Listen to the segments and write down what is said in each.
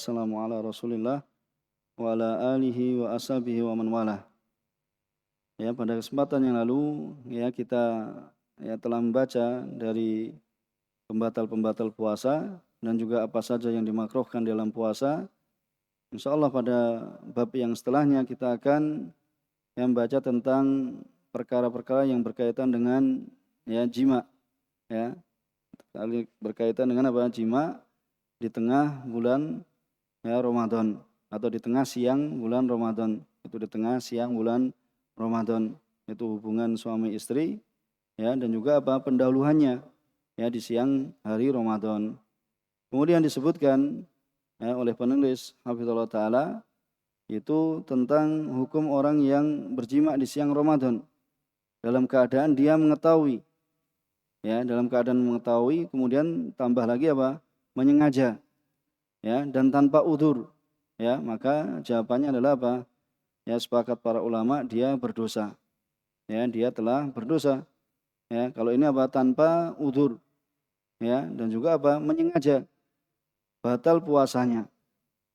wassalamu ala Rasulillah wa ala alihi wa ashabihi wa man walah. Ya, pada kesempatan yang lalu ya kita telah membaca dari pembatal-pembatal puasa dan juga apa saja yang dimakruhkan dalam puasa. Insyaallah pada bab yang setelahnya kita akan membaca tentang perkara-perkara yang berkaitan dengan jima, ya. Berkaitan dengan apa? Jima di tengah bulan Ramadan atau di tengah siang bulan Ramadan. Itu di tengah siang bulan Ramadan, itu hubungan suami istri dan juga apa pendahuluannya di siang hari Ramadan. Kemudian disebutkan oleh penulis Hafizallahu taala itu tentang hukum orang yang berjima di siang Ramadan dalam keadaan dia mengetahui, dalam keadaan mengetahui, kemudian tambah lagi apa? Menyengaja, dan tanpa udzur, maka jawabannya adalah apa? Sepakat para ulama dia berdosa, dia telah berdosa, kalau ini apa? Tanpa udzur, dan juga apa? Menyengaja, batal puasanya,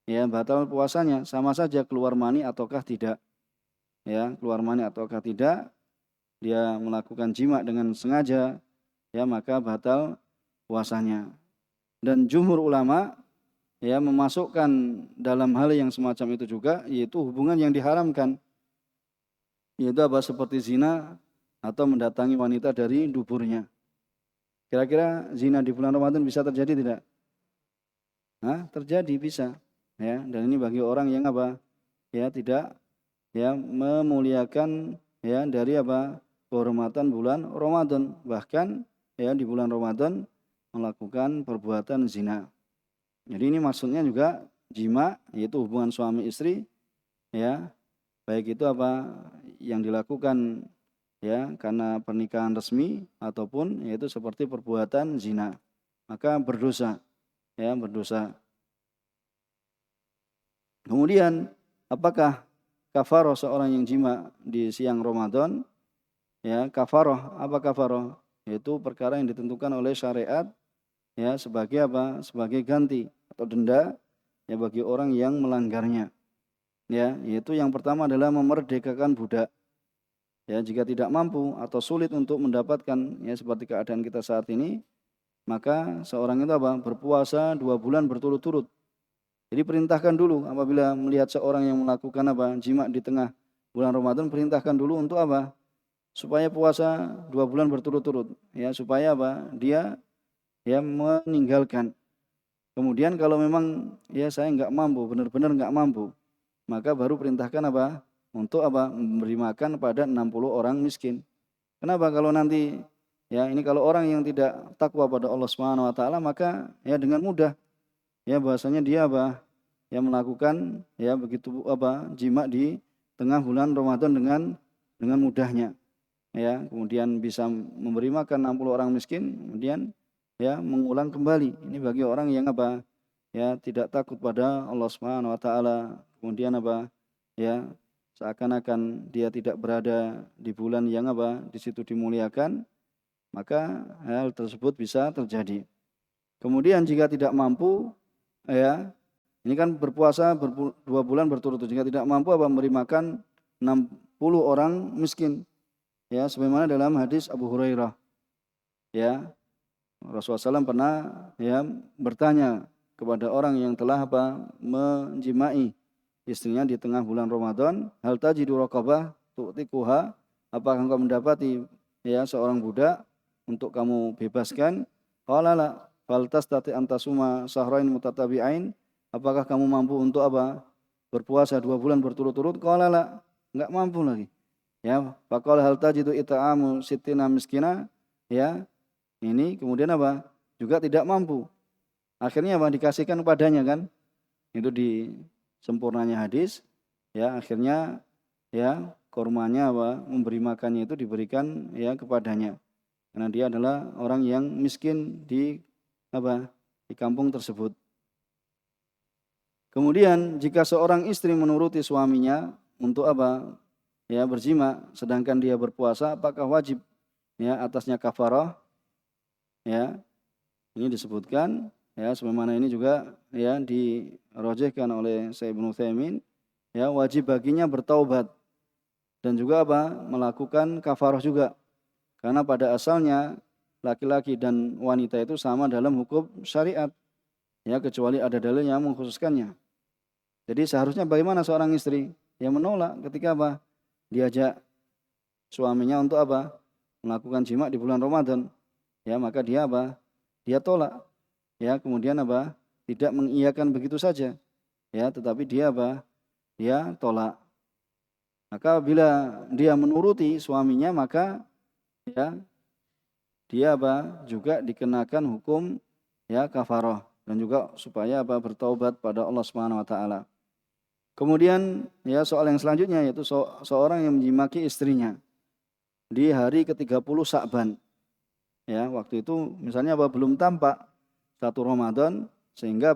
batal puasanya, sama saja keluar mani ataukah tidak, keluar mani ataukah tidak, dia melakukan jima dengan sengaja, maka batal puasanya. Dan jumhur ulama memasukkan dalam hal yang semacam itu juga, yaitu hubungan yang diharamkan, yaitu apa? Seperti zina atau mendatangi wanita dari duburnya. Kira-kira zina di bulan Ramadan bisa terjadi tidak? Terjadi, bisa. Dan ini bagi orang yang apa? Tidak memuliakan dari apa? Kehormatan bulan Ramadan, bahkan di bulan Ramadan melakukan perbuatan zina. Jadi ini maksudnya juga jima, yaitu hubungan suami istri, baik itu apa yang dilakukan karena pernikahan resmi ataupun yaitu seperti perbuatan zina, maka berdosa, berdosa. Kemudian apakah kafaroh seorang yang jima di siang Ramadan? Kafaroh, apa kafaroh? Yaitu perkara yang ditentukan oleh syariat sebagai apa? Sebagai ganti atau denda bagi orang yang melanggarnya. Yaitu yang pertama adalah memerdekakan budak. Jika tidak mampu atau sulit untuk mendapatkan seperti keadaan kita saat ini, maka seorang itu apa? Berpuasa 2 bulan berturut-turut. Jadi perintahkan dulu apabila melihat seorang yang melakukan apa? Jima di tengah bulan Ramadan, perintahkan dulu untuk apa? Supaya puasa 2 bulan berturut-turut, supaya apa? Dia meninggalkan. Kemudian kalau memang saya enggak mampu, benar-benar enggak mampu, maka baru perintahkan apa? Untuk apa? Memberi makan pada 60 orang miskin. Kenapa? Kalau nanti ini kalau orang yang tidak takwa pada Allah Subhanahu wa taala, maka dengan mudah bahwasanya dia apa? Melakukan begitu apa? Jima di tengah bulan Ramadan dengan mudahnya. Kemudian bisa memberi makan 60 orang miskin, kemudian mengulang kembali. Ini bagi orang yang apa? Tidak takut pada Allah Subhanahu wa taala. Kemudian apa? Seakan-akan dia tidak berada di bulan yang apa? Di situ dimuliakan, maka hal tersebut bisa terjadi. Kemudian jika tidak mampu, ini kan berpuasa 2 bulan berturut-turut. Jika tidak mampu apa? Memberi makan 60 orang miskin. Sebagaimana dalam hadis Abu Hurairah. Rasulullah SAW pernah bertanya kepada orang yang telah apa? Menjimai istrinya di tengah bulan Ramadan, hal tajidu raqabah tu'tikuha, apakah engkau mendapati seorang budak untuk kamu bebaskan? Qala la, fal tastati an tasuma shahrain mutatabi'ain, apakah kamu mampu untuk apa? Berpuasa 2 bulan berturut-turut? Qala la, enggak mampu lagi. Faqala hal tajidu it'amu sittina miskina? Ini kemudian apa? Juga tidak mampu. Akhirnya apa? Dikasihkan kepadanya kan? Itu di sempurnanya hadis, akhirnya kormanya apa? Memberi makannya itu diberikan kepadanya. Karena dia adalah orang yang miskin di apa? Di kampung tersebut. Kemudian jika seorang istri menuruti suaminya untuk apa? Berjima sedangkan dia berpuasa, apakah wajib atasnya kafarah? Ini disebutkan ya sebagaimana ini juga ya dirojehkan oleh Syekh Ibnu Utsaimin, ya wajib baginya bertaubat dan juga melakukan kafarah juga. Karena pada asalnya laki-laki dan wanita itu sama dalam hukum syariat, ya kecuali ada dalil yang mengkhususkannya. Jadi seharusnya bagaimana seorang istri yang menolak ketika diajak suaminya untuk melakukan jima di bulan Ramadan, ya maka dia dia tolak, ya kemudian tidak mengiyakan begitu saja, ya tetapi dia dia tolak. Maka bila dia menuruti suaminya, maka ya dia juga dikenakan hukum ya kafarah, dan juga supaya bertaubat pada Allah Subhanahu wa taala. Kemudian ya soal yang selanjutnya, yaitu seorang yang menjimaki istrinya di hari ke-30 Sa'ban. Ya, waktu itu misalnya belum tampak 1 Ramadan, sehingga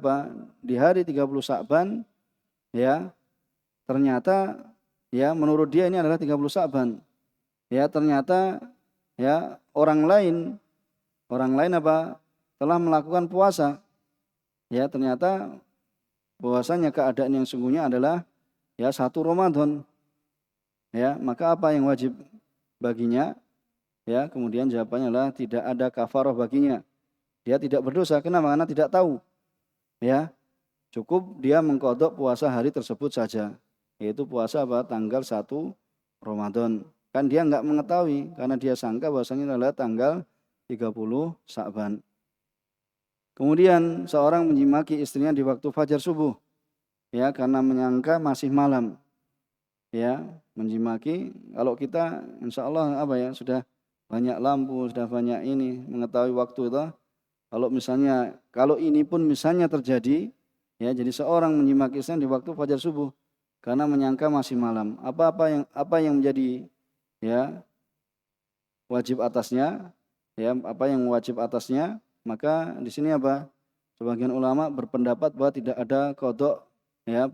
di hari 30 Sa'ban ya ternyata ya menurut dia ini adalah 30 Sa'ban. Ya, ternyata ya orang lain telah melakukan puasa. Ya, ternyata bahwasanya keadaan yang sungguhnya adalah ya 1 Ramadan. Ya, maka apa yang wajib baginya? Ya, kemudian jawabannya adalah tidak ada kafarah baginya. Dia tidak berdosa. Kenapa? Karena tidak tahu. Ya, cukup dia mengqadha puasa hari tersebut saja, yaitu puasa tanggal 1 Ramadan. Kan dia enggak mengetahui karena dia sangka bahwasanya adalah tanggal 30 Sa'ban. Kemudian seorang menjimaki istrinya di waktu fajar subuh, ya karena menyangka masih malam. Ya, menjimaki, kalau kita insya Allah sudah banyak lampu, sudah banyak ini mengetahui waktu itu. Kalau ini pun misalnya terjadi, ya jadi seorang menjimaki istrinya di waktu fajar subuh karena menyangka masih malam. Apa yang menjadi ya wajib atasnya? Ya, apa yang wajib atasnya? Maka di sini sebagian ulama berpendapat bahwa tidak ada qadha ya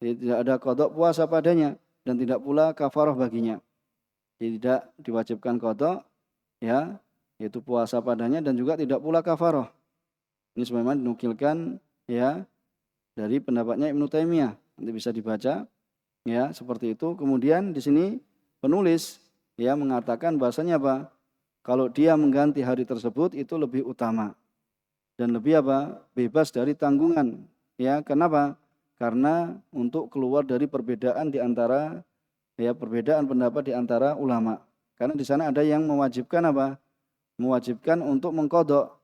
tidak ada qadha puasa padanya dan tidak pula kafarah baginya. Tidak diwajibkan qadha ya, yaitu puasa padanya, dan juga tidak pula kafarah. Ini sebagaimana dinukilkan ya dari pendapatnya Ibnu Taimiyah. Nanti bisa dibaca ya seperti itu. Kemudian di sini penulis ya mengatakan bahasanya kalau dia mengganti hari tersebut itu lebih utama dan lebih bebas dari tanggungan. Ya, kenapa? Karena untuk keluar dari perbedaan di antara perbedaan pendapat di antara ulama. Karena di sana ada yang mewajibkan mewajibkan untuk mengqadha.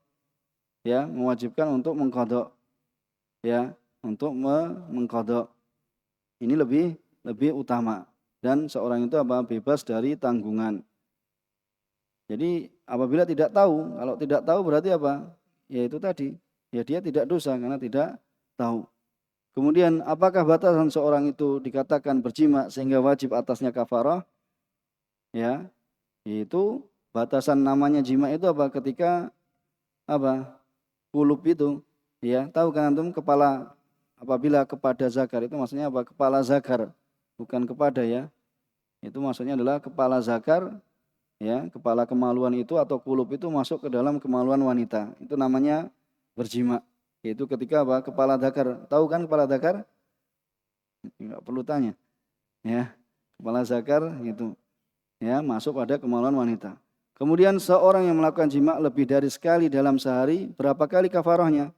Ya, mewajibkan untuk mengqadha. Ya, untuk mengqadha. Ini lebih utama, dan seorang itu bebas dari tanggungan. Jadi apabila tidak tahu, kalau tidak tahu berarti ya itu tadi, ya dia tidak dosa karena tidak tahu. Kemudian apakah batasan seorang itu dikatakan berjima sehingga wajib atasnya kafarah? Ya, yaitu batasan namanya jima itu ketika kulub itu, ya tahu kan antum, kepala, apabila kepada zakar itu maksudnya kepala zakar, bukan kepada ya. Itu maksudnya adalah kepala zakar, ya kepala kemaluan itu atau kulub itu masuk ke dalam kemaluan wanita, itu namanya berjima. Yaitu ketika kepala zakar, tahu kan kepala zakar? Enggak perlu tanya. Ya, kepala zakar itu ya masuk pada kemaluan wanita. Kemudian seorang yang melakukan jima lebih dari sekali dalam sehari, berapa kali kafarahnya?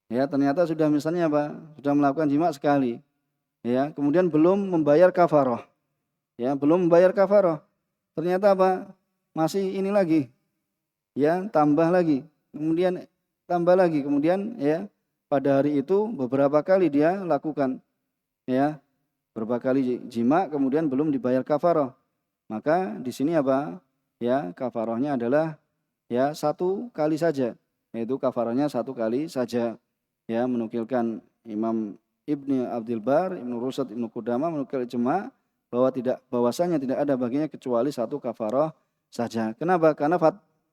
Ya, ternyata sudah misalnya sudah melakukan jima sekali. Ya, kemudian belum membayar kafarah. Ya, belum membayar kafarah. Ternyata masih ini lagi. Ya, tambah lagi. Kemudian tambah lagi, kemudian ya pada hari itu beberapa kali dia lakukan ya beberapa kali jima, kemudian belum dibayar kafarah, maka di sini ya kafarahnya adalah ya 1 kali saja, yaitu kafarahnya 1 kali saja. Ya, menukilkan Imam Ibnu Abdul Bar, Ibnu Rusad, Ibnu Qudamah menukil ijma bahwasanya tidak ada baginya kecuali 1 kafarah saja. Kenapa? Karena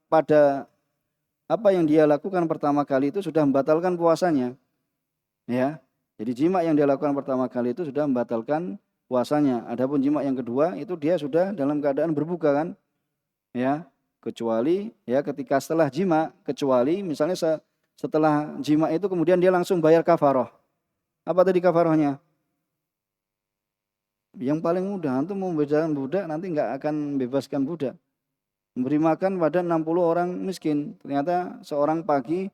pada apa yang dia lakukan pertama kali itu sudah membatalkan puasanya. Ya. Jadi jima yang dia lakukan pertama kali itu sudah membatalkan puasanya. Adapun jima yang kedua itu dia sudah dalam keadaan berbuka kan? Ya. Kecuali ya ketika setelah jima, kecuali misalnya setelah jima itu kemudian dia langsung bayar kafaroh. Apa tadi kafarohnya? Yang paling mudah, antum mau membedakan budak nanti nggak akan bebaskan budak. Memberi makan pada 60 orang miskin. Ternyata seorang pagi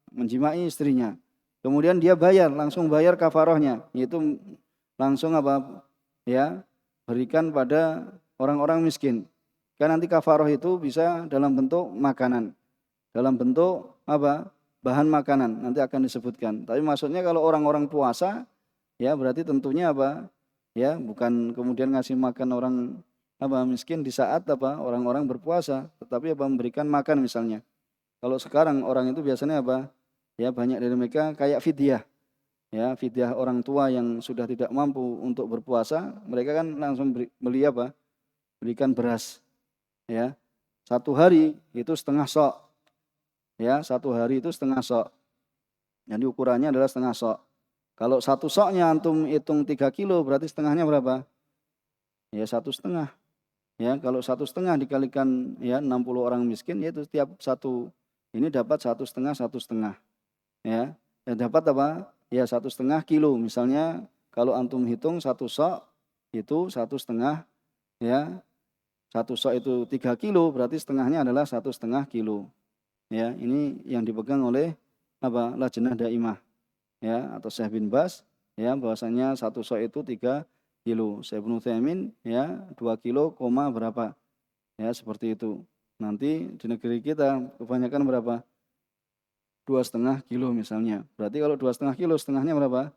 menjimai istrinya. Kemudian dia langsung bayar kafarohnya, yaitu langsung ya, berikan pada orang-orang miskin. Kan nanti kafaroh itu bisa dalam bentuk makanan, dalam bentuk bahan makanan, nanti akan disebutkan. Tapi maksudnya kalau orang-orang puasa, ya berarti tentunya ya bukan kemudian ngasih makan orang miskin di saat orang-orang berpuasa, tetapi memberikan makan misalnya. Kalau sekarang orang itu biasanya ya banyak dari mereka kayak fidyah. Ya, fidyah orang tua yang sudah tidak mampu untuk berpuasa, mereka kan langsung berikan beras. Ya. 1 hari itu setengah sok. Ya, 1 hari itu setengah sok. Jadi ukurannya adalah setengah sok. Kalau 1 soknya antum hitung 3 kilo, berarti setengahnya berapa? Ya 1,5. Ya, kalau 1,5 dikalikan ya 60 orang miskin, yaitu setiap satu ini dapat 1,5, 1,5. Ya, dapat ya 1,5 kilo. Misalnya kalau antum hitung 1 sok itu 1,5, ya 1 sok itu 3 kilo, berarti setengahnya adalah 1,5 kilo. Ya, ini yang dipegang oleh Lajnah Daimah, ya, atau Syekh bin Bas, ya, bahwasanya 1 sok itu 3 kilo. Syekh Ibnu Utsaimin ya 2 kilo, berapa. Ya, seperti itu. Nanti di negeri kita kebanyakan berapa? 2,5 kilo misalnya. Berarti kalau 2,5 kilo setengahnya berapa?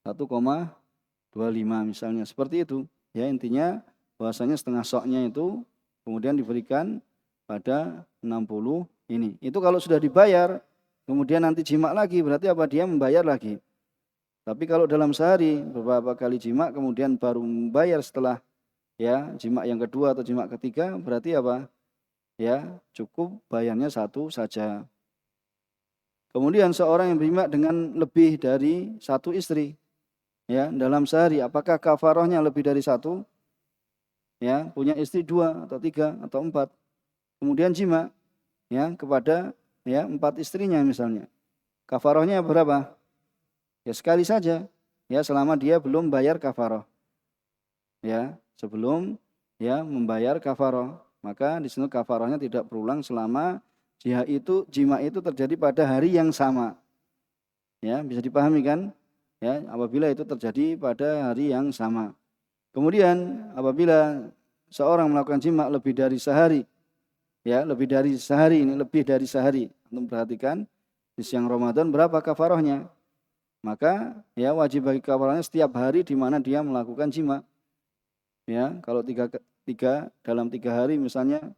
1,25 misalnya. Seperti itu. Ya, intinya bahwasanya setengah soknya itu kemudian diberikan pada 60 ini. Itu kalau sudah dibayar, kemudian nanti jima lagi, berarti dia membayar lagi. Tapi kalau dalam sehari beberapa kali jima kemudian baru membayar setelah ya jima yang kedua atau jima ketiga, berarti ya cukup bayarnya 1 saja. Kemudian seorang yang berjima dengan lebih dari 1 istri, ya, dalam sehari, apakah kafarohnya lebih dari 1? Ya, punya istri 2 atau 3 atau 4. Kemudian jima, ya, kepada ya 4 istrinya misalnya. Kafarohnya berapa? Ya sekali saja, ya selama dia belum bayar kafaroh. Ya, sebelum ya membayar kafaroh, maka di sini kafarohnya tidak berulang selama jima itu terjadi pada hari yang sama. Ya, bisa dipahami kan? Ya, apabila itu terjadi pada hari yang sama. Kemudian apabila seorang melakukan jima lebih dari sehari, ya, lebih dari sehari. Untuk perhatikan di siang Ramadan berapa kafarohnya? Maka ya wajib bagi kafarohnya setiap hari di mana dia melakukan jima. Ya, kalau dalam 3 hari misalnya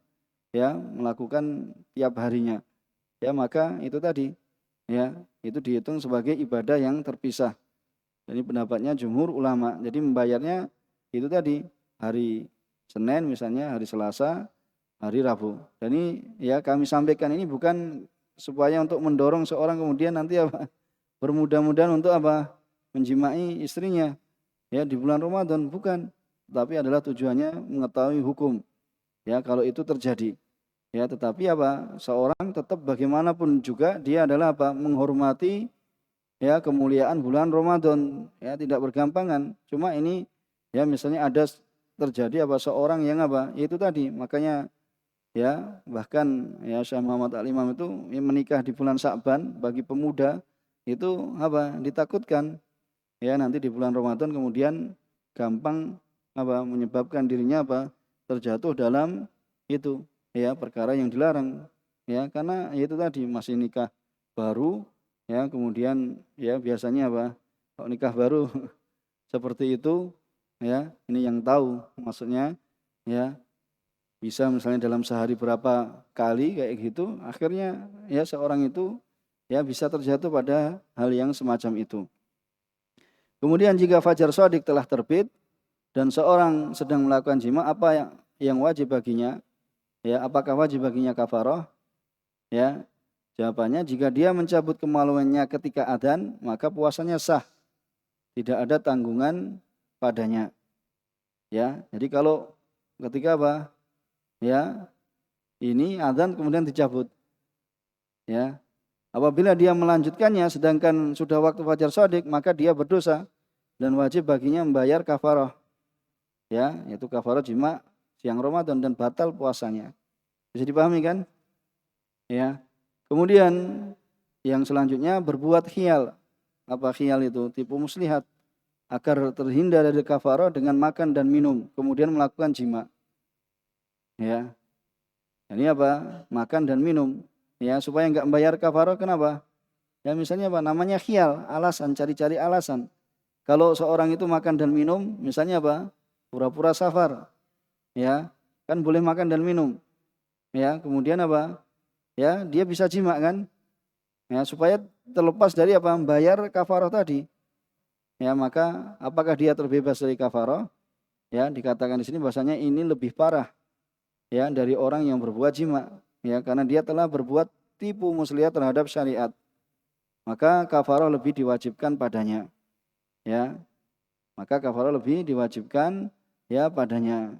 ya melakukan tiap harinya, ya maka itu tadi ya itu dihitung sebagai ibadah yang terpisah. Jadi pendapatnya jumhur ulama. Jadi membayarnya itu tadi hari Senin misalnya, hari Selasa, hari Rabu. Dan ini ya kami sampaikan ini bukan supaya untuk mendorong seorang kemudian nanti bermudah-mudahan untuk menjimai istrinya ya di bulan Ramadan, bukan. Tapi adalah tujuannya mengetahui hukum. Ya, kalau itu terjadi. Ya, tetapi seorang tetap bagaimanapun juga dia adalah menghormati ya kemuliaan bulan Ramadan, ya tidak bergampangan. Cuma ini ya misalnya ada terjadi seorang yang itu tadi, makanya ya bahkan ya Syekh Muhammad Al-Imam itu menikah di bulan Sya'ban bagi pemuda itu ditakutkan ya nanti di bulan Ramadan kemudian gampang menyebabkan dirinya terjatuh dalam itu ya perkara yang dilarang ya karena itu tadi masih nikah baru ya kemudian ya biasanya kalau nikah baru seperti itu ya ini yang tahu maksudnya ya bisa misalnya dalam sehari berapa kali kayak gitu akhirnya ya seorang itu ya bisa terjatuh pada hal yang semacam itu. Kemudian jika fajar shadiq telah terbit dan seorang sedang melakukan jima, apa yang wajib baginya? Ya, apakah wajib baginya kafarah? Ya, jawabannya jika dia mencabut kemaluannya ketika adzan, maka puasanya sah. Tidak ada tanggungan padanya. Ya, jadi kalau ketika Ya, ini adzan kemudian dicabut. Ya. Apabila dia melanjutkannya sedangkan sudah waktu fajar shadiq, maka dia berdosa dan wajib baginya membayar kafarah. Ya, yaitu kafarah jima siang Ramadan dan batal puasanya. Bisa dipahami kan? Ya. Kemudian yang selanjutnya berbuat khiyal. Apa khiyal itu? Tipu muslihat agar terhindar dari kafarah dengan makan dan minum, kemudian melakukan jima. Ya. Ini apa? Makan dan minum. Ya, supaya enggak membayar kafarah. Kenapa? Ya misalnya apa? Namanya khiyal, alasan, cari-cari alasan. Kalau seorang itu makan dan minum, misalnya apa? Pura-pura safar. Ya, kan boleh makan dan minum. Ya, kemudian apa? Ya, dia bisa jima kan? Ya, supaya terlepas dari apa? Membayar kafarah tadi. Ya, maka apakah dia terbebas dari kafarah? Ya, dikatakan di sini bahasanya ini lebih parah ya dari orang yang berbuat jima. Ya, karena dia telah berbuat tipu muslihat terhadap syariat. Maka kafarah lebih diwajibkan padanya. Ya, maka kafarah lebih diwajibkan ya padanya.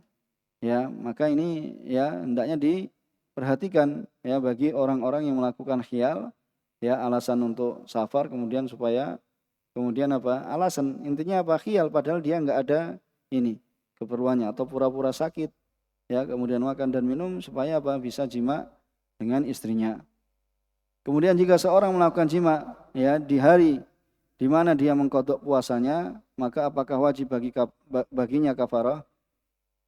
Ya, maka ini ya hendaknya diperhatikan ya bagi orang-orang yang melakukan khiyal ya alasan untuk safar kemudian supaya kemudian apa? Alasan intinya apa? Khiyal padahal dia enggak ada ini keperluannya atau pura-pura sakit ya kemudian makan dan minum supaya apa? Bisa jima dengan istrinya. Kemudian jika seorang melakukan jima ya di hari di mana dia mengkodok puasanya, maka apakah wajib baginya kafarah?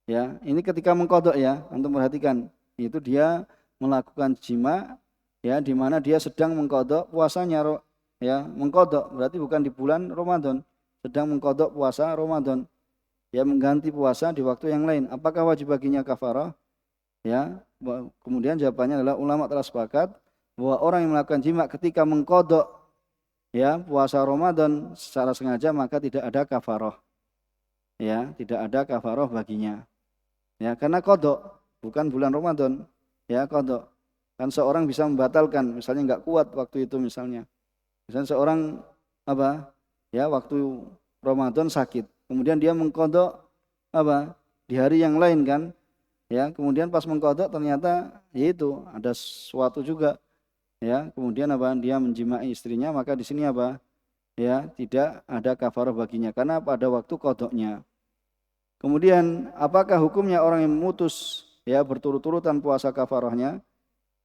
Ya, ini ketika mengkodok ya, untuk perhatikan itu dia melakukan jima ya di mana dia sedang mengkodok puasanya ya, mengkodok berarti bukan di bulan Ramadan, sedang mengkodok puasa Ramadan. Ya mengganti puasa di waktu yang lain. Apakah wajib baginya kafarah? Ya, kemudian jawabannya adalah ulama telah sepakat bahwa orang yang melakukan jima ketika mengkodok ya puasa Ramadan secara sengaja maka tidak ada kafarah. Ya, tidak ada kafarah baginya. Ya, karena kodok bukan bulan Ramadan. Ya, kodok. Kan seorang bisa membatalkan, misalnya nggak kuat waktu itu misalnya. Misalnya seorang apa? Ya, waktu Ramadan sakit. Kemudian dia mengkodok apa? Di hari yang lain kan. Ya, kemudian pas mengkodok ternyata yaitu ada sesuatu juga. Ya, kemudian apa? Dia menjimai istrinya, maka di sini apa? Ya, tidak ada kafarah baginya karena pada waktu kodoknya. Kemudian apakah hukumnya orang yang memutus ya berturut-turutan puasa kafarahnya?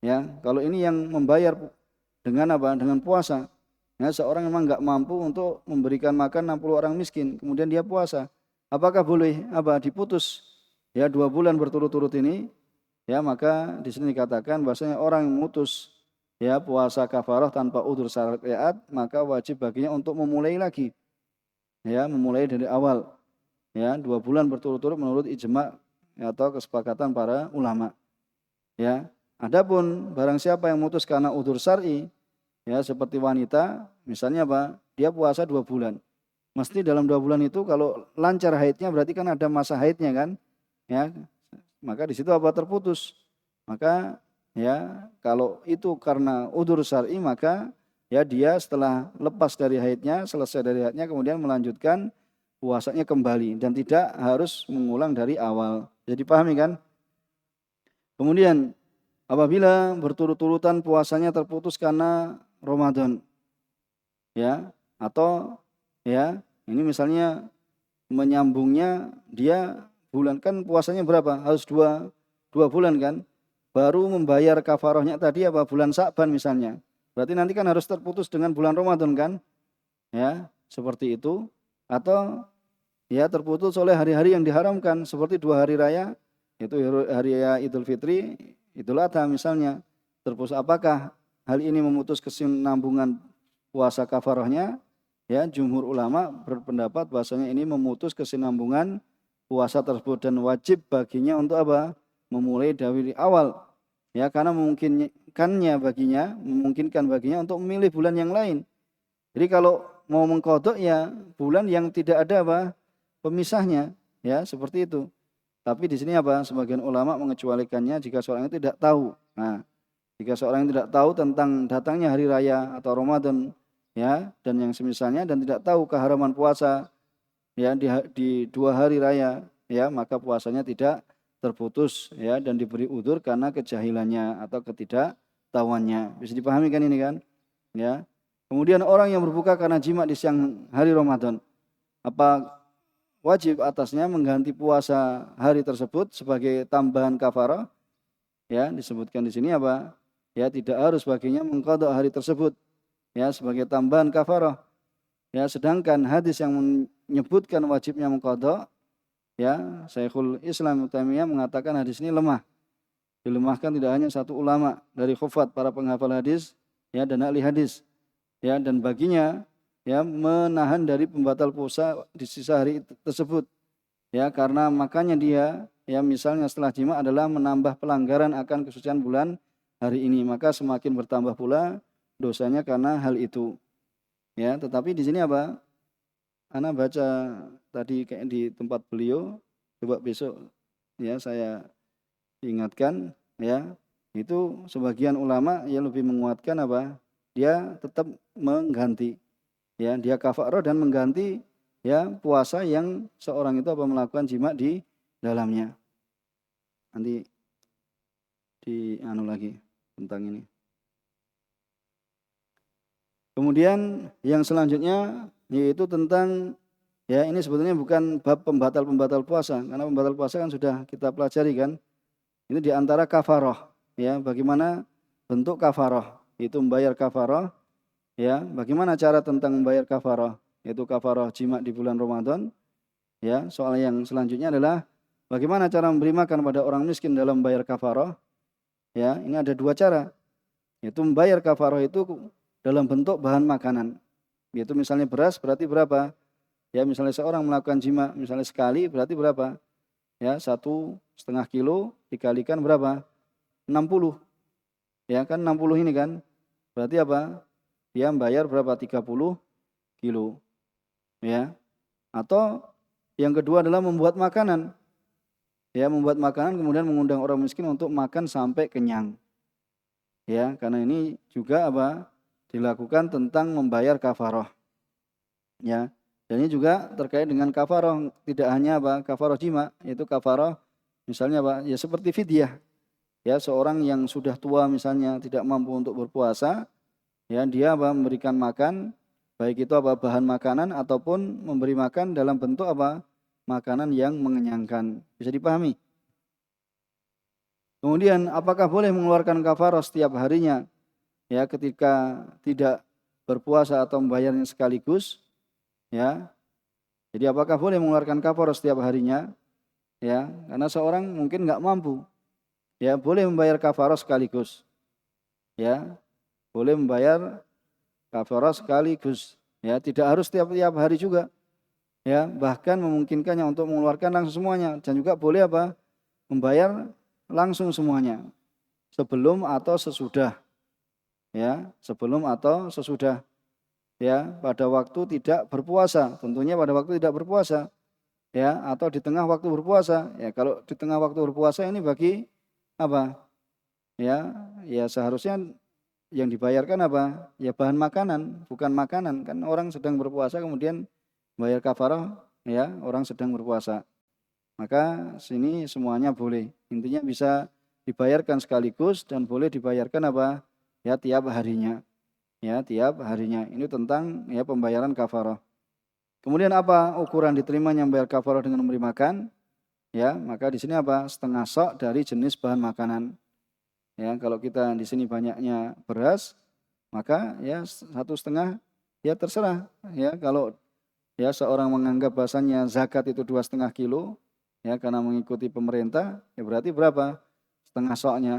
Ya, kalau ini yang membayar dengan apa? Dengan puasa. Ya, seorang memang nggak mampu untuk memberikan makan 60 orang miskin, kemudian dia puasa. Apakah boleh apa diputus ya 2 bulan berturut-turut ini? Ya, maka di sini dikatakan bahwasanya orang yang memutus ya puasa kafarah tanpa udzur syariat, maka wajib baginya untuk memulai lagi. Ya, memulai dari awal. Ya 2 bulan berturut-turut menurut ijma atau kesepakatan para ulama. Ya, adapun barang siapa yang memutus karena udzur syar'i, ya seperti wanita, misalnya apa? Dia puasa 2 bulan. Mesti dalam 2 bulan itu kalau lancar haidnya berarti kan ada masa haidnya kan? Ya, maka di situ apa terputus. Maka ya kalau itu karena udzur syar'i maka ya dia setelah lepas dari haidnya, selesai dari haidnya kemudian melanjutkan puasanya kembali dan tidak harus mengulang dari awal. Jadi pahami kan? Kemudian apabila berturut-turutan puasanya terputus karena Ramadan ya atau ya ini misalnya menyambungnya dia bulan kan puasanya berapa? Harus dua bulan kan? Baru membayar kafarahnya tadi apa bulan Sa'ban misalnya. Berarti nanti kan harus terputus dengan bulan Ramadan kan? Ya, seperti itu atau ya terputus oleh hari-hari yang diharamkan seperti 2 hari raya itu hari raya Idul Fitri, Idul Adha misalnya. Terputus apakah hal ini memutus kesinambungan puasa kafarahnya? Ya, jumhur ulama berpendapat bahasanya ini memutus kesinambungan puasa tersebut dan wajib baginya untuk apa? Memulai dari awal. Ya, karena memungkinkan baginya untuk memilih bulan yang lain. Jadi kalau mau mengkodok ya bulan yang tidak ada apa? Pemisahnya, ya seperti itu. Tapi di sini apa? Sebagian ulama mengecualikannya jika seorang itu tidak tahu. Nah, jika seorang tidak tahu tentang datangnya hari raya atau Ramadan, ya, dan yang semisalnya dan tidak tahu keharaman puasa, ya di 2 hari raya, ya, maka puasanya tidak terputus, ya, dan diberi udzur karena kejahilannya atau ketidaktahuannya. Bisa dipahami kan ini kan? Ya. Kemudian orang yang berbuka karena jima di siang hari Ramadan, apa wajib atasnya mengganti puasa hari tersebut sebagai tambahan kafarah? Ya, disebutkan di sini apa? Ya, tidak harus baginya mengqadha hari tersebut ya sebagai tambahan kafarah. Ya, sedangkan hadis yang menyebutkan wajibnya mengqadha, ya, Syekhul Islam Ibnu Taimiyah mengatakan hadis ini lemah. Dilemahkan tidak hanya satu ulama dari khufat para penghafal hadis ya dan ahli hadis ya, dan baginya ya menahan dari pembatal puasa di sisa hari tersebut ya, karena makanya dia ya misalnya setelah jima adalah menambah pelanggaran akan kesucian bulan hari ini, maka semakin bertambah pula dosanya karena hal itu ya. Tetapi di sini apa, ana baca tadi kayak di tempat beliau, coba besok ya saya ingatkan ya, itu sebagian ulama yang lebih menguatkan apa, dia tetap mengganti ya, dia kafarah dan mengganti ya puasa yang seorang itu apa melakukan jima di dalamnya. Nanti di anu lagi tentang ini. Kemudian yang selanjutnya yaitu tentang ya, ini sebetulnya bukan bab pembatal-pembatal puasa, karena pembatal puasa kan sudah kita pelajari kan. Ini di antara kafarah ya, bagaimana bentuk kafarah, itu membayar kafarah ya. Bagaimana cara tentang membayar kafarah, yaitu kafarah jima di bulan Ramadan ya. Soal yang selanjutnya adalah bagaimana cara memberi makan pada orang miskin dalam membayar kafarah ya. Ini ada dua cara, yaitu membayar kafarah itu dalam bentuk bahan makanan, yaitu misalnya beras berarti berapa ya, misalnya seorang melakukan jima misalnya sekali berarti berapa ya, 1,5 kilo dikalikan berapa, 60 ya kan, 60 ini kan berarti apa, dia membayar berapa, 30 kilo ya. Atau yang kedua adalah membuat makanan ya, membuat makanan kemudian mengundang orang miskin untuk makan sampai kenyang ya, karena ini juga apa, dilakukan tentang membayar kafarah ya. Dan ini juga terkait dengan kafarah, tidak hanya apa kafarah jima, yaitu kafarah misalnya apa ya seperti fidyah ya, seorang yang sudah tua misalnya tidak mampu untuk berpuasa ya, dia apa memberikan makan, baik itu apa bahan makanan ataupun memberi makan dalam bentuk apa makanan yang mengenyangkan. Bisa dipahami? Kemudian apakah boleh mengeluarkan kafarah setiap harinya ya ketika tidak berpuasa atau membayarnya sekaligus ya. Jadi apakah boleh mengeluarkan kafarah setiap harinya ya, karena seorang mungkin nggak mampu ya, boleh membayar kafarah sekaligus ya, boleh membayar kafarah sekaligus ya, tidak harus tiap-tiap hari juga ya, bahkan memungkinkannya untuk mengeluarkan langsung semuanya, dan juga boleh apa membayar langsung semuanya sebelum atau sesudah ya, sebelum atau sesudah ya, pada waktu tidak berpuasa, tentunya pada waktu tidak berpuasa ya, atau di tengah waktu berpuasa ya. Kalau di tengah waktu berpuasa ini bagi apa ya, ya seharusnya yang dibayarkan apa ya bahan makanan, bukan makanan, kan orang sedang berpuasa kemudian bayar kafarah ya, orang sedang berpuasa. Maka sini semuanya boleh, intinya bisa dibayarkan sekaligus dan boleh dibayarkan apa ya tiap harinya ya, tiap harinya. Ini tentang ya pembayaran kafarah. Kemudian apa ukuran diterimanya membayar kafarah dengan memberi makan ya, maka di sini apa setengah sok dari jenis bahan makanan ya. Kalau kita di sini banyaknya beras, maka ya 1,5 ya terserah ya. Kalau ya seorang menganggap bahasanya zakat itu 2,5 kilo ya, karena mengikuti pemerintah ya berarti berapa setengah soknya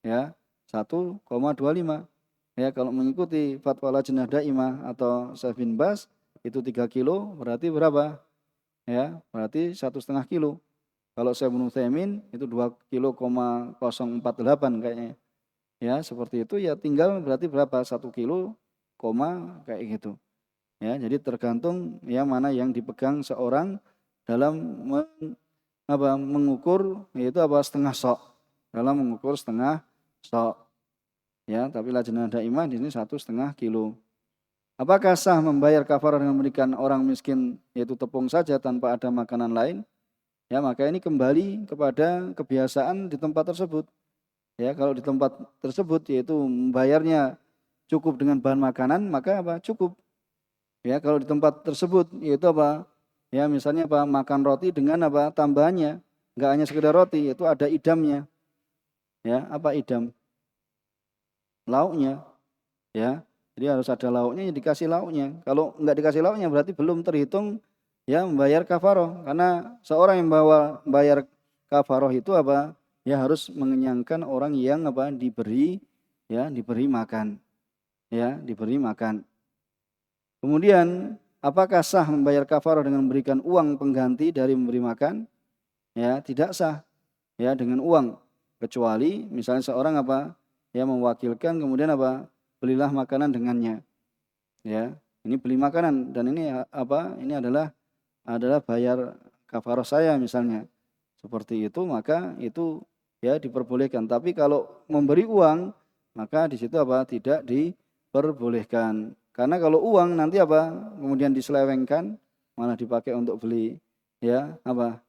ya, 1,25 ya. Kalau mengikuti fatwa Lajnah Daimah atau Syekh bin Baz itu 3 kilo berarti berapa ya, berarti 1,5 kilo. Kalau Syekh Ibnu Utsaimin itu 2,048 kayaknya ya, seperti itu ya, tinggal berarti berapa 1 kilo kayak gitu ya. Jadi tergantung ya mana yang dipegang seorang dalam mengukur, yaitu apa setengah sok, dalam mengukur setengah sok ya. Tapi Lajnah Daimah di sini 1,5 kilo. Apakah sah membayar kafarah dengan memberikan orang miskin yaitu tepung saja tanpa ada makanan lain ya, maka ini kembali kepada kebiasaan di tempat tersebut ya. Kalau di tempat tersebut yaitu membayarnya cukup dengan bahan makanan, maka apa? Cukup. Ya, kalau di tempat tersebut yaitu apa? Ya, misalnya apa? Makan roti dengan apa? Tambahannya. Enggak hanya sekedar roti, itu ada idamnya. Ya, apa idam? Lauknya, ya. Jadi harus ada lauknya, ya dikasih lauknya. Kalau enggak dikasih lauknya berarti belum terhitung ya membayar kafaroh. Karena seorang yang bayar kafaroh itu apa? Ya harus mengenyangkan orang yang apa? Diberi makan. Ya, diberi makan. Kemudian, apakah sah membayar kafarah dengan memberikan uang pengganti dari memberi makan? Ya, tidak sah. Ya, dengan uang. Kecuali misalnya seorang apa? Ya, mewakilkan kemudian apa? Belilah makanan dengannya. Ya, ini beli makanan dan ini apa? Ini adalah bayar kafarah saya misalnya. Seperti itu maka itu ya diperbolehkan. Tapi kalau memberi uang maka di situ apa? Tidak diperbolehkan. Karena kalau uang nanti apa? Kemudian diselewengkan malah dipakai untuk beli ya apa?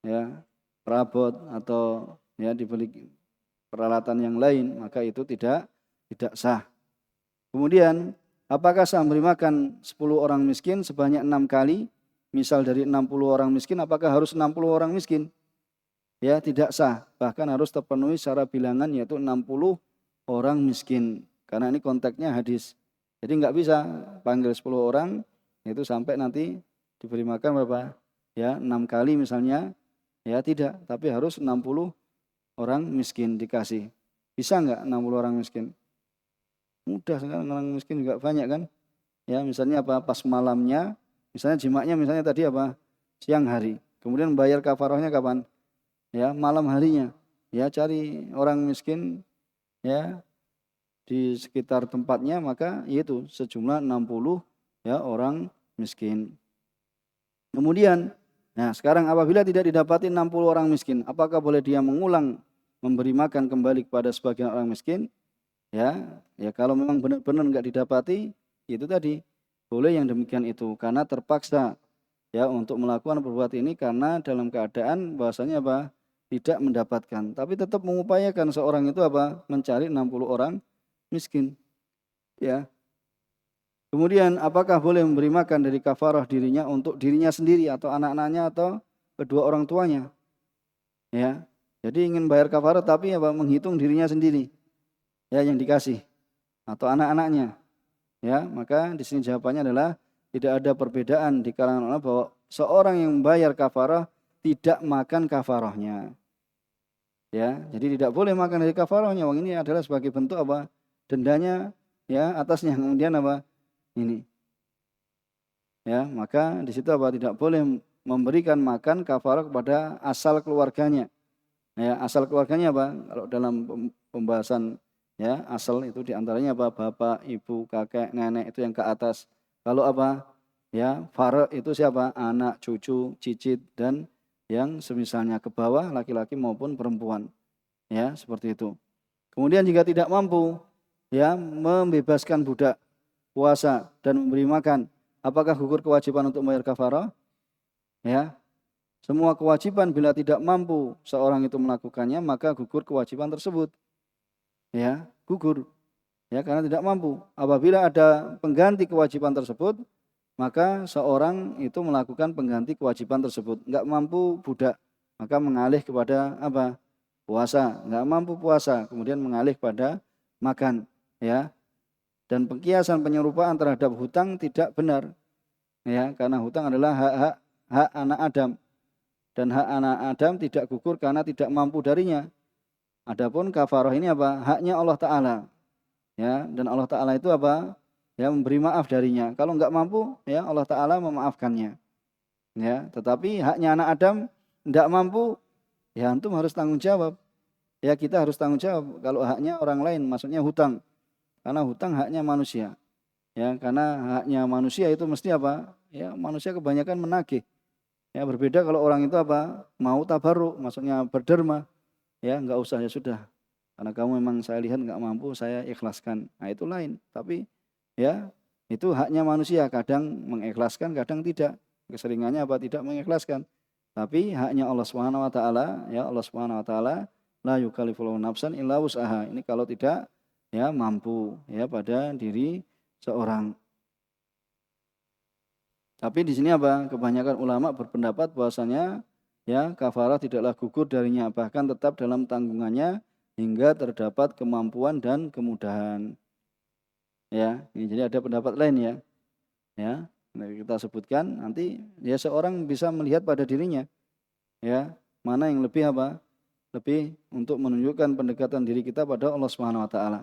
Ya perabot atau ya dibeli peralatan yang lain maka itu tidak sah. Kemudian apakah sah memberi makan 10 orang miskin sebanyak 6 kali? Misal dari 60 orang miskin apakah harus 60 orang miskin? Ya tidak sah, bahkan harus terpenuhi secara bilangan yaitu 60 orang miskin. Karena ini konteksnya hadis. Jadi nggak bisa panggil 10 orang itu sampai nanti diberi makan berapa? Ya 6 kali misalnya. Ya tidak, tapi harus 60 orang miskin dikasih. Bisa nggak 60 orang miskin? Mudah, sekarang orang miskin juga banyak kan. Ya misalnya apa? Pas malamnya, misalnya jimaknya misalnya tadi apa? Siang hari. Kemudian bayar kafarahnya kapan? Ya malam harinya. Ya cari orang miskin ya di sekitar tempatnya maka itu sejumlah 60 ya orang miskin. Kemudian nah sekarang apabila tidak didapati 60 orang miskin, apakah boleh dia mengulang memberi makan kembali kepada sebagian orang miskin? Ya, ya kalau memang benar-benar enggak didapati itu tadi boleh yang demikian itu karena terpaksa ya untuk melakukan perbuatan ini karena dalam keadaan bahwasanya apa? Tidak mendapatkan, tapi tetap mengupayakan seorang itu apa? Mencari 60 orang miskin. Ya. Kemudian apakah boleh memberi makan dari kafarah dirinya untuk dirinya sendiri atau anak-anaknya atau kedua orang tuanya? Ya. Jadi ingin bayar kafarah tapi apa? Menghitung dirinya sendiri. Ya yang dikasih atau anak-anaknya. Ya, maka di sini jawabannya adalah tidak ada perbedaan di kalangan ulama bahwa seorang yang membayar kafarah tidak makan kafarahnya. Ya, jadi tidak boleh makan dari kafarahnya. Uang ini adalah sebagai bentuk apa? Dendanya ya atasnya. Kemudian apa? Ini. Ya, maka di situ apa? Tidak boleh memberikan makan kafarah kepada asal keluarganya. Ya, asal keluarganya apa? Kalau dalam pembahasan ya, asal itu diantaranya apa? Bapak, ibu, kakek, nenek itu yang ke atas. Kalau apa? Ya, fara itu siapa? Anak, cucu, cicit dan yang semisalnya ke bawah laki-laki maupun perempuan. Ya, seperti itu. Kemudian jika tidak mampu ya membebaskan budak, puasa dan memberi makan, apakah gugur kewajiban untuk membayar kafarah? Ya, semua kewajiban bila tidak mampu seorang itu melakukannya maka gugur kewajiban tersebut. Ya, gugur. Ya, karena tidak mampu. Apabila ada pengganti kewajiban tersebut, maka seorang itu melakukan pengganti kewajiban tersebut. Enggak mampu budak, maka mengalih kepada apa? Puasa. Enggak mampu puasa, kemudian mengalih pada makan, ya. Dan pengkiasan penyerupaan terhadap hutang tidak benar. Ya, karena hutang adalah hak anak Adam. Dan hak anak Adam tidak gugur karena tidak mampu darinya. Adapun kafarah ini apa? Haknya Allah Ta'ala. Ya, dan Allah Ta'ala itu apa? Ya, memberi maaf darinya. Kalau enggak mampu, ya Allah Ta'ala memaafkannya. Ya, tetapi haknya anak Adam enggak mampu, ya antum harus tanggung jawab. Ya, kita harus tanggung jawab kalau haknya orang lain, maksudnya hutang. Karena hutang haknya manusia. Ya, karena haknya manusia itu mesti apa? Ya, manusia kebanyakan menagih. Ya, berbeda kalau orang itu apa? Mau tabarruk, maksudnya berderma. Ya, enggak usah ya sudah. Karena kamu memang saya lihat enggak mampu, saya ikhlaskan. Nah, itu lain. Tapi ya, itu haknya manusia, kadang mengikhlaskan, kadang tidak. Keseringannya apa? Tidak mengikhlaskan. Tapi haknya Allah Subhanahu wa taala, ya Allah Subhanahu wa taala la yukallifullahu nafsan illa wus'aha. Ini kalau tidak ya mampu ya pada diri seorang. Tapi di sini apa? Kebanyakan ulama berpendapat bahwasanya ya kafarah tidaklah gugur darinya, bahkan tetap dalam tanggungannya hingga terdapat kemampuan dan kemudahan. Ya, ini jadi ada pendapat lain ya. Ya, kita sebutkan nanti ya seorang bisa melihat pada dirinya ya, mana yang lebih apa? Lebih untuk menunjukkan pendekatan diri kita pada Allah Subhanahu wa taala.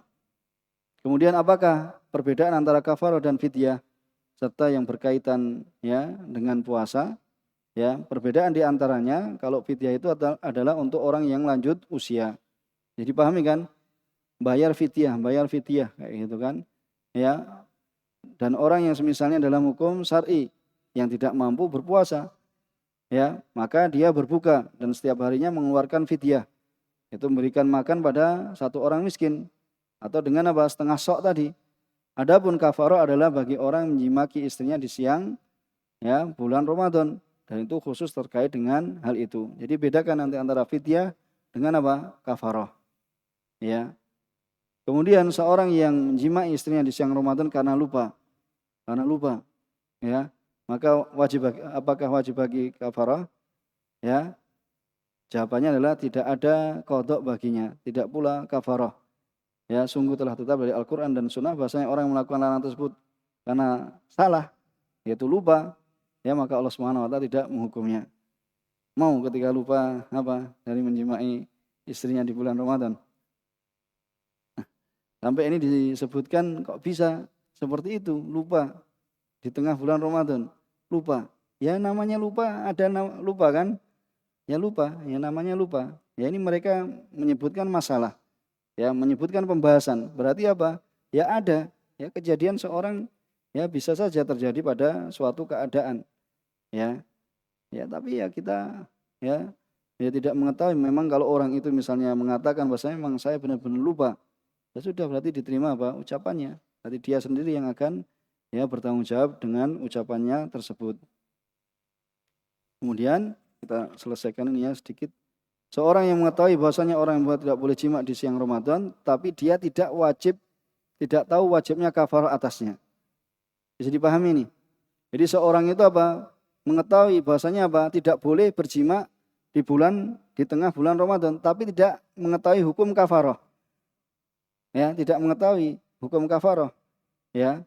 Kemudian apakah perbedaan antara kafarah dan fidyah serta yang berkaitan ya dengan puasa? Ya, perbedaan di antaranya kalau fidyah itu adalah untuk orang yang lanjut usia. Jadi pahami kan? Bayar fidyah kayak gitu kan. Ya, dan orang yang semisalnya dalam hukum syar'i yang tidak mampu berpuasa, ya, maka dia berbuka dan setiap harinya mengeluarkan fidyah. Itu memberikan makan pada satu orang miskin atau dengan apa? Setengah sok tadi. Adapun kafarah adalah bagi orang yang menjimaki istrinya di siang ya bulan Ramadan, dan itu khusus terkait dengan hal itu. Jadi bedakan nanti antara fidyah dengan apa? Kafarah. Ya. Kemudian seorang yang menjimai istrinya di siang Ramadan karena lupa, ya, maka apakah wajib bagi kafarah? Ya, jawabannya adalah tidak ada qadha baginya, tidak pula kafarah. Ya, sungguh telah tetap dari Al-Quran dan Sunnah bahwasanya orang yang melakukan larangan tersebut karena salah, yaitu lupa, ya maka Allah Subhanahu wa taala tidak menghukumnya. Mau ketika lupa apa? Dari menjimai istrinya di bulan Ramadan. Sampai ini disebutkan kok bisa seperti itu, lupa di tengah bulan Ramadan, lupa. Ya namanya lupa, lupa kan? Ya lupa, ya namanya lupa. Ya ini mereka menyebutkan masalah, ya menyebutkan pembahasan. Berarti apa? Ya ada, ya kejadian seorang ya bisa saja terjadi pada suatu keadaan. Ya. Ya tapi ya kita ya tidak mengetahui. Memang kalau orang itu misalnya mengatakan bahwasanya memang saya benar-benar lupa, ya sudah berarti diterima apa ucapannya. Berarti dia sendiri yang akan ya bertanggung jawab dengan ucapannya tersebut. Kemudian kita selesaikan ini ya sedikit. Seorang yang mengetahui bahwasanya orang yang tidak boleh jima di siang Ramadan, tapi dia tidak tahu wajibnya kafarah atasnya. Bisa dipahami ini. Jadi seorang itu apa? Mengetahui bahwasanya apa? Tidak boleh berjima di tengah bulan Ramadan, tapi tidak mengetahui hukum kafarah. Ya, tidak mengetahui hukum kafarah. Ya.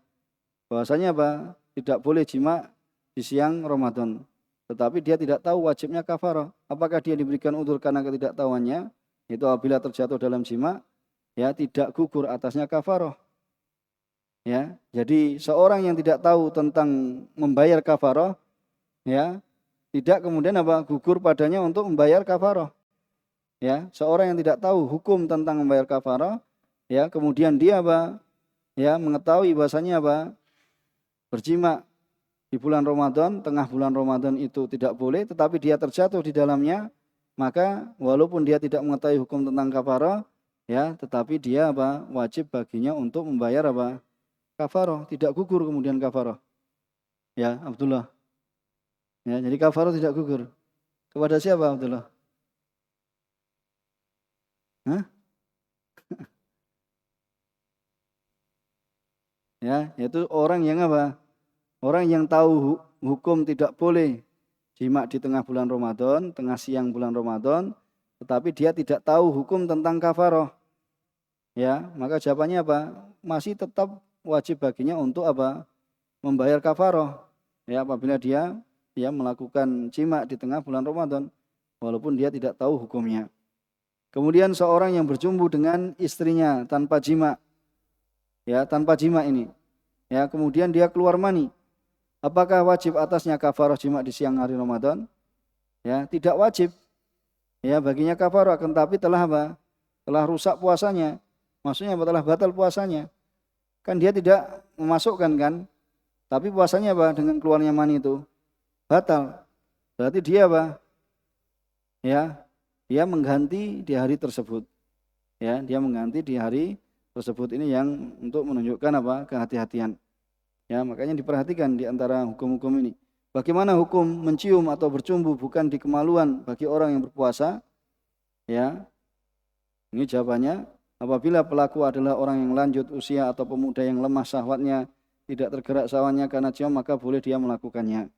Bahwasanya apa? Tidak boleh jima di siang Ramadan. Tetapi dia tidak tahu wajibnya kafarah. Apakah dia diberikan udzur karena ketidaktahuannya? Itu apabila terjatuh dalam jima, ya tidak gugur atasnya kafarah. Ya, jadi seorang yang tidak tahu tentang membayar kafarah, ya tidak kemudian apa gugur padanya untuk membayar kafarah. Ya, seorang yang tidak tahu hukum tentang membayar kafarah, ya kemudian dia apa? Ya mengetahui bahasanya apa? Berjima di bulan Ramadan, tengah bulan Ramadan itu tidak boleh, tetapi dia terjatuh di dalamnya, maka walaupun dia tidak mengetahui hukum tentang kafarah, ya, tetapi dia apa? Wajib baginya untuk membayar apa? Kafarah, tidak gugur kemudian kafarah. Ya, Abdullah. Ya, jadi kafarah tidak gugur. Kepada siapa, Abdullah? Hah? Ya, yaitu orang yang apa? Orang yang tahu hukum tidak boleh jima di tengah bulan Ramadan, tengah siang bulan Ramadan, tetapi dia tidak tahu hukum tentang kafarah. Ya, maka jawabannya apa? Masih tetap wajib baginya untuk apa? Membayar kafarah. Ya, apabila dia melakukan jima di tengah bulan Ramadan, walaupun dia tidak tahu hukumnya. Kemudian seorang yang berjumpa dengan istrinya tanpa jima, ya tanpa jima ini, ya kemudian dia keluar mani, apakah wajib atasnya kafarah jima di siang hari Ramadan? Ya tidak wajib, ya baginya kafarah, akan tapi telah apa? Telah rusak puasanya, maksudnya telah batal puasanya. Kan dia tidak memasukkan kan, tapi puasanya apa? Dengan keluarnya mani itu batal. Berarti dia apa? Ya dia mengganti di hari tersebut. Ya, dia mengganti di hari tersebut ini yang untuk menunjukkan apa? Kehati-hatian. Ya, makanya diperhatikan di antara hukum-hukum ini. Bagaimana hukum mencium atau bercumbu bukan di kemaluan bagi orang yang berpuasa? Ya. Ini jawabannya Apabila pelaku adalah orang yang lanjut usia atau pemuda yang lemah syahwatnya, tidak tergerak syahwatnya karena cium, maka boleh dia melakukannya.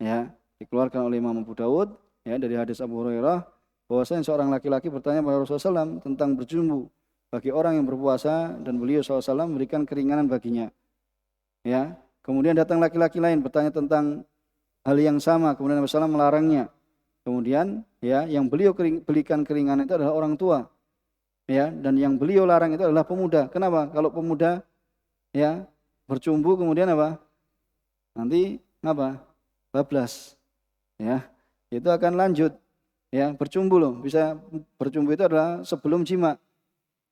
Ya, dikeluarkan oleh Imam Abu Dawud ya dari hadis Abu Hurairah bahwasanya seorang laki-laki bertanya kepada Rasulullah SAW tentang berjumbu bagi orang yang berpuasa dan beliau SAW memberikan keringanan baginya. Ya, kemudian datang laki-laki lain bertanya tentang hal yang sama, kemudian Rasulullah SAW melarangnya. Kemudian ya yang beliau berikan keringanan itu adalah orang tua. Ya, dan yang beliau larang itu adalah pemuda. Kenapa? Kalau pemuda ya bercumbu kemudian apa? Nanti apa? Bablas. Ya, itu akan lanjut. Ya, bercumbu loh. Bisa bercumbu itu adalah sebelum jima.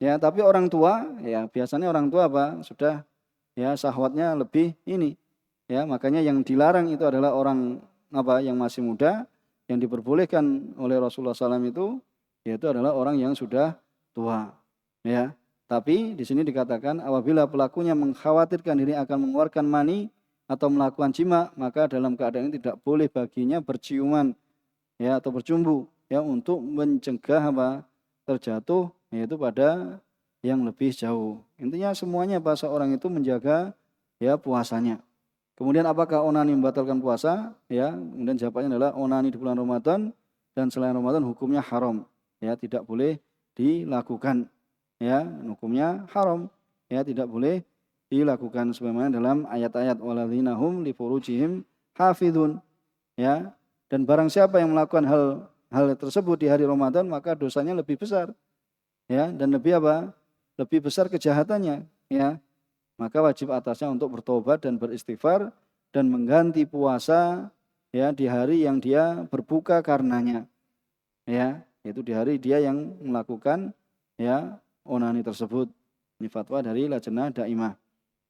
Ya, tapi orang tua, ya biasanya orang tua apa? Sudah ya syahwatnya lebih ini. Ya, makanya yang dilarang itu adalah orang apa? Yang masih muda, yang diperbolehkan oleh Rasulullah SAW itu yaitu adalah orang yang sudah tua. Ya. Tapi di sini dikatakan apabila pelakunya mengkhawatirkan diri akan mengeluarkan mani atau melakukan jima, maka dalam keadaan ini tidak boleh baginya berciuman ya atau bercumbu ya untuk mencegah apa? Terjatuh yaitu pada yang lebih jauh. Intinya semuanya bahasa orang itu menjaga ya puasanya. Kemudian apakah onani membatalkan puasa? Ya, kemudian jawabannya adalah onani di bulan Ramadan dan selain Ramadan hukumnya haram. Ya, tidak boleh dilakukan. Ya, hukumnya haram. Ya, tidak boleh dilakukan sebagaimana dalam ayat-ayat waladzina hum li furujihim hafizun. Ya, dan barang siapa yang melakukan hal tersebut di hari Ramadan maka dosanya lebih besar. Ya, dan lebih apa? Lebih besar kejahatannya, ya. Maka wajib atasnya untuk bertobat dan beristighfar dan mengganti puasa ya di hari yang dia berbuka karenanya. Ya, itu di hari dia yang melakukan ya onani tersebut. Ini fatwa dari Lajnah Daimah.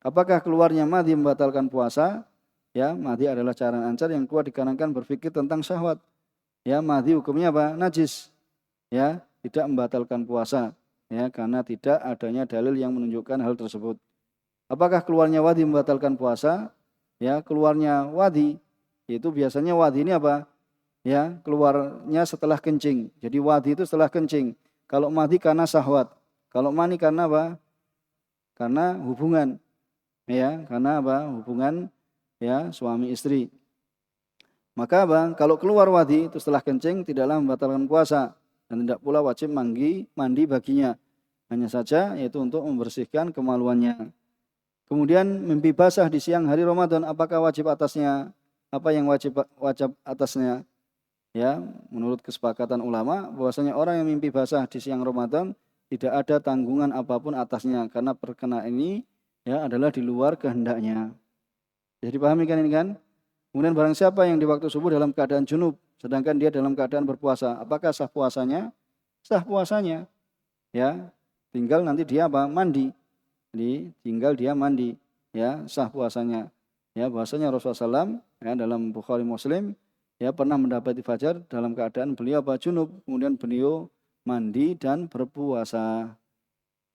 Apakah keluarnya madhi membatalkan puasa? Ya, madhi adalah cairan ancar yang keluar dikarenakan berpikir tentang syahwat. Ya, madhi hukumnya apa? Najis. Ya, tidak membatalkan puasa. Ya, karena tidak adanya dalil yang menunjukkan hal tersebut. Apakah keluarnya wadi membatalkan puasa? Ya, keluarnya wadi itu biasanya wadi ini apa? Ya, keluarnya setelah kencing. Jadi wadi itu setelah kencing. Kalau madi karena syahwat. Kalau mani karena apa? Karena hubungan. Ya, karena apa? Hubungan ya suami istri. Maka apa? Kalau keluar wadi itu setelah kencing tidaklah membatalkan puasa dan tidak pula wajib mandi baginya. Hanya saja yaitu untuk membersihkan kemaluannya. Kemudian mimpi basah di siang hari Ramadan, apakah wajib atasnya? Apa yang wajib atasnya? Ya, menurut kesepakatan ulama, bahwasanya orang yang mimpi basah di siang Ramadan tidak ada tanggungan apapun atasnya karena perkara ini ya adalah di luar kehendaknya. Jadi pahami kan ini kan? Kemudian barang siapa yang di waktu subuh dalam keadaan junub, sedangkan dia dalam keadaan berpuasa, apakah sah puasanya? Sah puasanya. Ya, tinggal nanti dia apa? Mandi. Jadi tinggal dia mandi, ya sah puasanya. Ya bahasanya Rasulullah SAW ya, dalam Bukhari Muslim ya pernah mendapati fajar dalam keadaan beliau apa junub, kemudian beliau mandi dan berpuasa.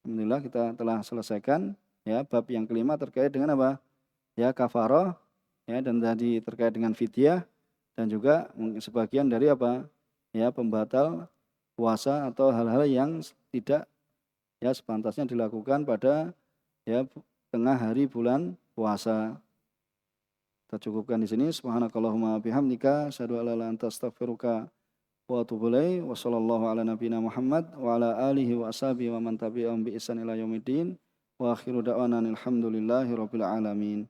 Alhamdulillah kita telah selesaikan ya bab yang kelima terkait dengan apa? Ya kafarah ya dan tadi terkait dengan fidyah dan juga sebagian dari apa? Ya pembatal puasa atau hal-hal yang tidak ya sepantasnya dilakukan pada ya tengah hari bulan puasa. Kita cukupkan di sini. Subhanakallahumma bihamdika asyhadu an la ilaha illa anta astaghfiruka wa atubu ilaik. Wa sallallahu ala nabiyyina Muhammad wa ala alihi wa ashabihi wa man tabi'ahum bi ihsan ila yaumiddin. Wa akhiru da'wana alhamdulillahi rabbil alamin.